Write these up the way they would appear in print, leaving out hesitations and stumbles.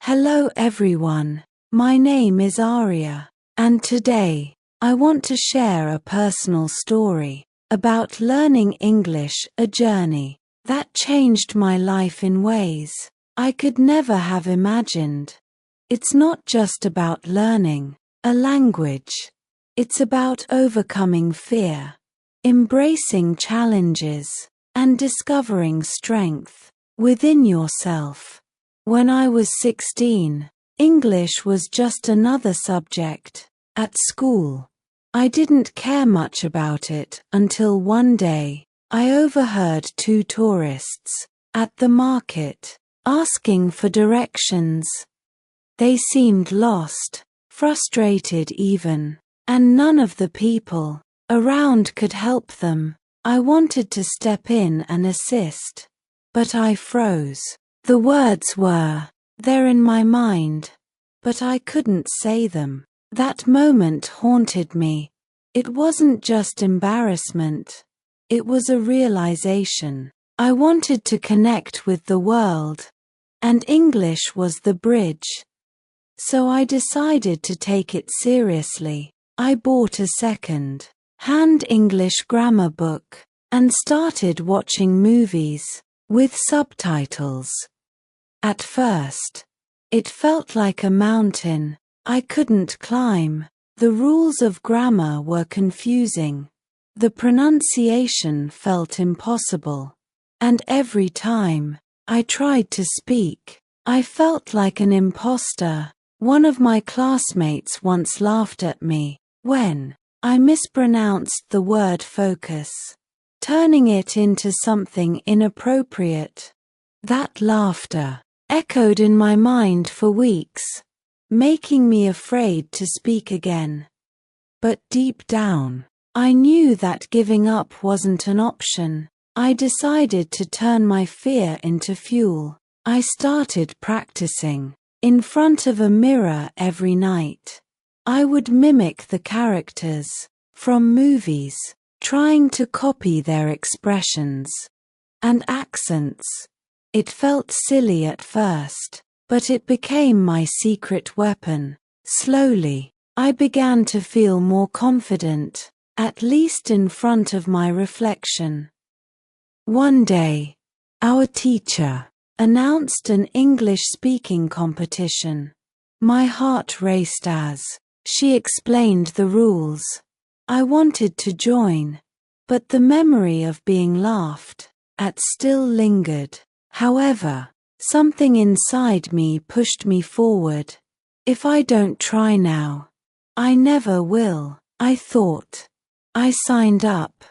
Hello everyone, my name is Aria, and today, I want to share a personal story about learning English, a journey that changed my life in ways I could never have imagined. It's not just about learning a language. It's about overcoming fear, embracing challenges, and discovering strength within yourself. When I was 16, English was just another subject at school. I didn't care much about it until one day, I overheard two tourists at the market asking for directions. They seemed lost, frustrated even, and none of the people around could help them. I wanted to step in and assist, but I froze. The words were there in my mind, but I couldn't say them. That moment haunted me. It wasn't just embarrassment. It was a realization. I wanted to connect with the world, and English was the bridge. So I decided to take it seriously. I bought a second-hand English grammar book and started watching movies with subtitles. At first, it felt like a mountain I couldn't climb. The rules of grammar were confusing. The pronunciation felt impossible. And every time I tried to speak, I felt like an imposter. One of my classmates once laughed at me when I mispronounced the word focus, turning it into something inappropriate. That laughter echoed in my mind for weeks, making me afraid to speak again. But deep down, I knew that giving up wasn't an option. I decided to turn my fear into fuel. I started practicing in front of a mirror every night. I would mimic the characters from movies, trying to copy their expressions and accents. It felt silly at first, but it became my secret weapon. Slowly, I began to feel more confident, at least in front of my reflection. One day, our teacher announced an English speaking competition. My heart raced as she explained the rules. I wanted to join, but the memory of being laughed at still lingered. However, something inside me pushed me forward. If I don't try now, I never will, I thought. I signed up,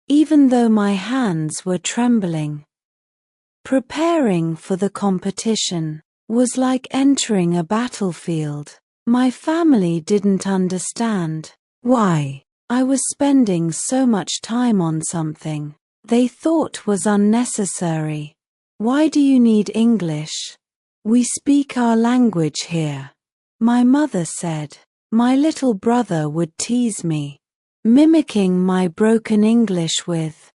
even though my hands were trembling. Preparing for the competition was like entering a battlefield. My family didn't understand why I was spending so much time on something they thought was unnecessary. Why do you need English? We speak our language here, my mother said. My little brother would tease me, mimicking my broken English with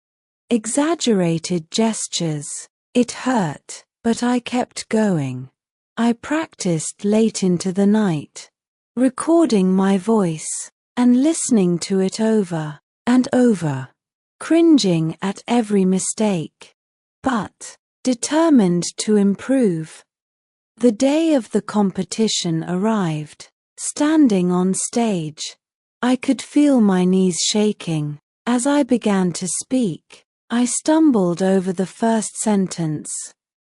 exaggerated gestures. It hurt, but I kept going. I practiced late into the night, recording my voice and listening to it over and over, cringing at every mistake, but determined to improve. The day of the competition arrived. Standing on stage, I could feel my knees shaking. As I began to speak, I stumbled over the first sentence.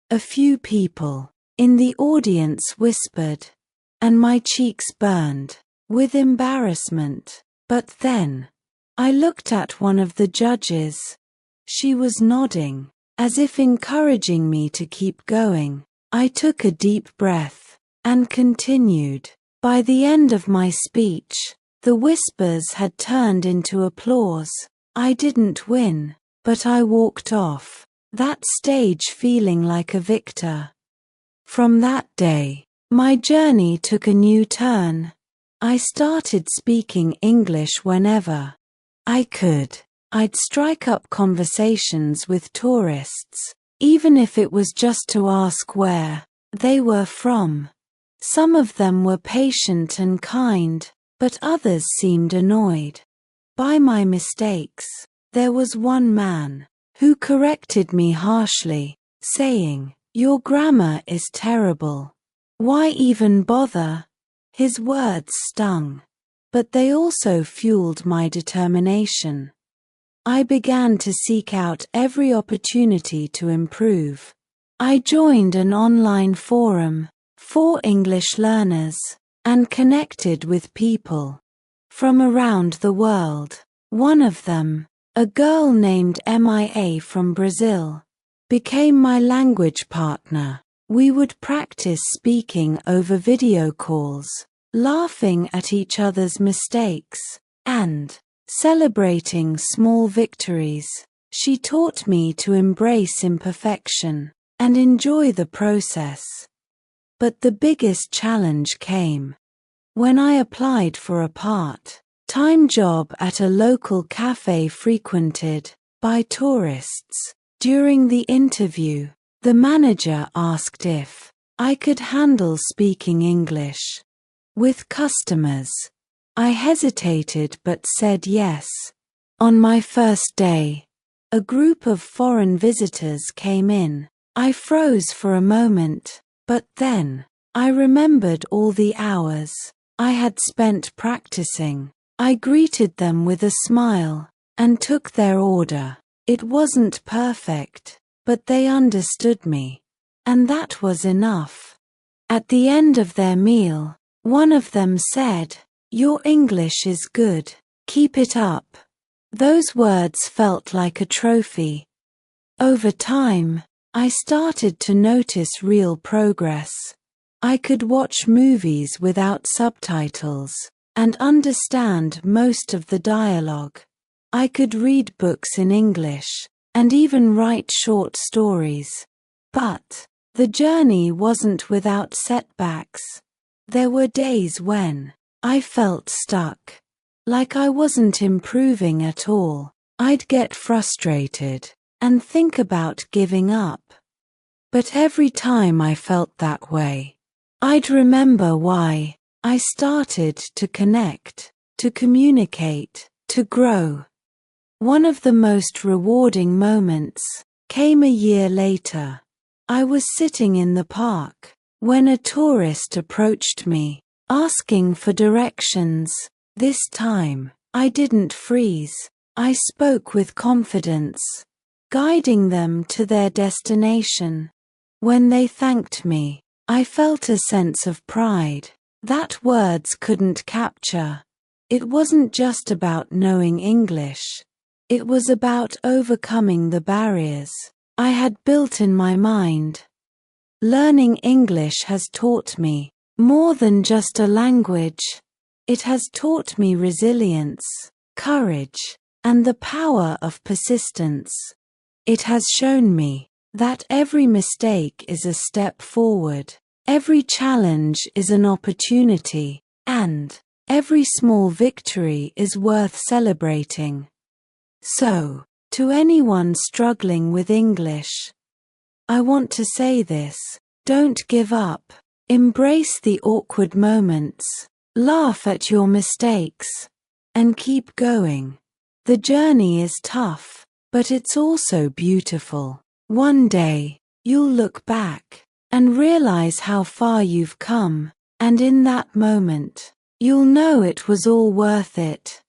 A few people in the audience whispered, and my cheeks burned with embarrassment. But then, I looked at one of the judges. She was nodding, as if encouraging me to keep going. I took a deep breath and continued. By the end of my speech, the whispers had turned into applause. I didn't win, but I walked off that stage feeling like a victor. From that day, my journey took a new turn. I started speaking English whenever I could. I'd strike up conversations with tourists, even if it was just to ask where they were from. Some of them were patient and kind, but others seemed annoyed by my mistakes. There was one man who corrected me harshly, saying, "Your grammar is terrible. Why even bother?" His words stung, but they also fueled my determination. I began to seek out every opportunity to improve. I joined an online forum for English learners and connected with people from around the world. One of them, a girl named Mia from Brazil, became my language partner. We would practice speaking over video calls, laughing at each other's mistakes, and celebrating small victories. She taught me to embrace imperfection and enjoy the process. But the biggest challenge came when I applied for a part-time job at a local cafe frequented by tourists. During the interview, the manager asked if I could handle speaking English with customers. I hesitated but said yes. On my first day, a group of foreign visitors came in. I froze for a moment, but then I remembered all the hours I had spent practicing. I greeted them with a smile and took their order. It wasn't perfect, but they understood me, and that was enough. At the end of their meal, one of them said, "Your English is good. Keep it up." Those words felt like a trophy. Over time, I started to notice real progress. I could watch movies without subtitles and understand most of the dialogue. I could read books in English and even write short stories. But the journey wasn't without setbacks. There were days when I felt stuck, like I wasn't improving at all. I'd get frustrated and think about giving up. But every time I felt that way, I'd remember why. I started to connect, to communicate, to grow. One of the most rewarding moments came a year later. I was sitting in the park when a tourist approached me, asking for directions. This time, I didn't freeze. I spoke with confidence, guiding them to their destination. When they thanked me, I felt a sense of pride that words couldn't capture. It wasn't just about knowing English. It was about overcoming the barriers I had built in my mind. Learning English has taught me more than just a language. It has taught me resilience, courage, and the power of persistence. It has shown me that every mistake is a step forward, every challenge is an opportunity, and every small victory is worth celebrating. So, to anyone struggling with English, I want to say this: don't give up. Embrace the awkward moments, laugh at your mistakes, and keep going. The journey is tough, but it's also beautiful. One day, you'll look back and realize how far you've come, and in that moment, you'll know it was all worth it.